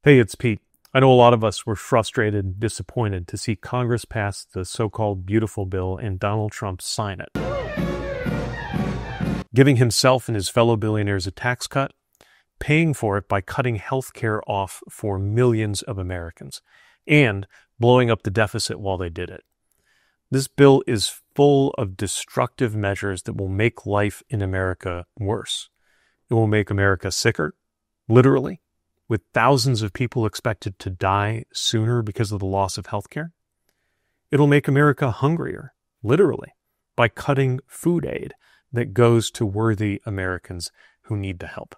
Hey, it's Pete. I know a lot of us were frustrated and disappointed to see Congress pass the so-called beautiful bill and Donald Trump sign it, giving himself and his fellow billionaires a tax cut, paying for it by cutting health care off for millions of Americans, and blowing up the deficit while they did it. This bill is full of destructive measures that will make life in America worse. It will make America sicker, literally, with thousands of people expected to die sooner because of the loss of health care. It'll make America hungrier, literally, by cutting food aid that goes to worthy Americans who need the help.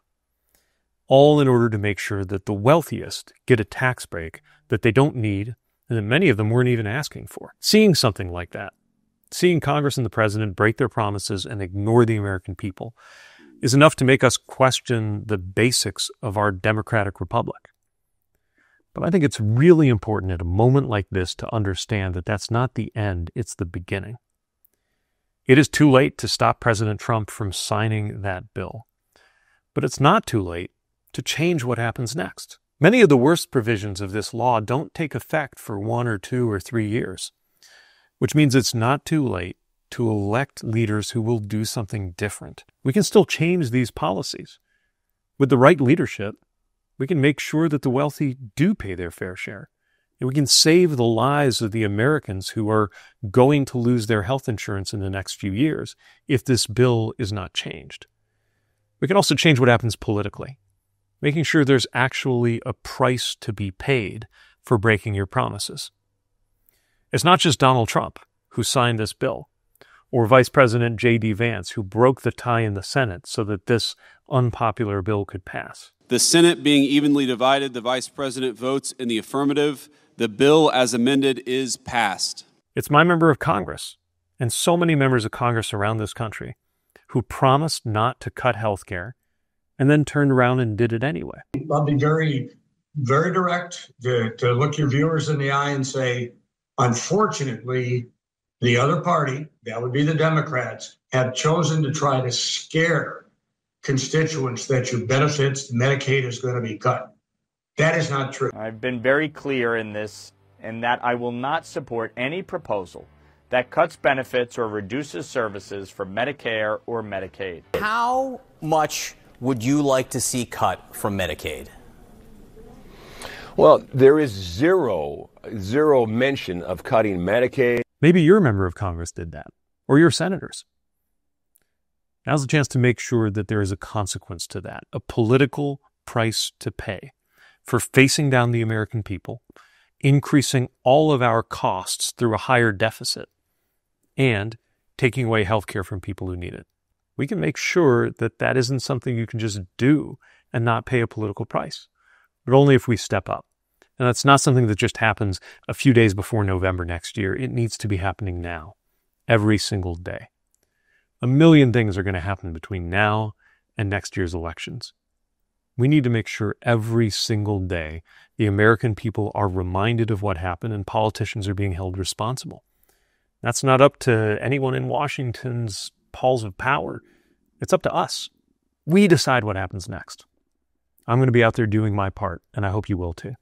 All in order to make sure that the wealthiest get a tax break that they don't need and that many of them weren't even asking for. Seeing something like that, seeing Congress and the president break their promises and ignore the American people, is enough to make us question the basics of our democratic republic. But I think it's really important at a moment like this to understand that that's not the end, it's the beginning. It is too late to stop President Trump from signing that bill. But it's not too late to change what happens next. Many of the worst provisions of this law don't take effect for 1 or 2 or 3 years, which means it's not too late to elect leaders who will do something different. We can still change these policies. With the right leadership, we can make sure that the wealthy do pay their fair share. And we can save the lives of the Americans who are going to lose their health insurance in the next few years if this bill is not changed. We can also change what happens politically, making sure there's actually a price to be paid for breaking your promises. It's not just Donald Trump who signed this bill, or Vice President J.D. Vance, who broke the tie in the Senate so that this unpopular bill could pass. The Senate being evenly divided, the Vice President votes in the affirmative. The bill as amended is passed. It's my member of Congress, and so many members of Congress around this country, who promised not to cut health care and then turned around and did it anyway. I'll be very, very direct to look your viewers in the eye and say, unfortunately, the other party, that would be the Democrats, have chosen to try to scare constituents that your benefits, Medicaid, is going to be cut. That is not true. I've been very clear in this, and that I will not support any proposal that cuts benefits or reduces services for Medicare or Medicaid. How much would you like to see cut from Medicaid? Well, there is zero mention of cutting Medicaid. Maybe your member of Congress did that, or your senators. Now's the chance to make sure that there is a consequence to that, a political price to pay for facing down the American people, increasing all of our costs through a higher deficit, and taking away health care from people who need it. We can make sure that that isn't something you can just do and not pay a political price, but only if we step up. And that's not something that just happens a few days before November next year. It needs to be happening now, every single day. A million things are going to happen between now and next year's elections. We need to make sure every single day the American people are reminded of what happened and politicians are being held responsible. That's not up to anyone in Washington's halls of power. It's up to us. We decide what happens next. I'm going to be out there doing my part, and I hope you will too.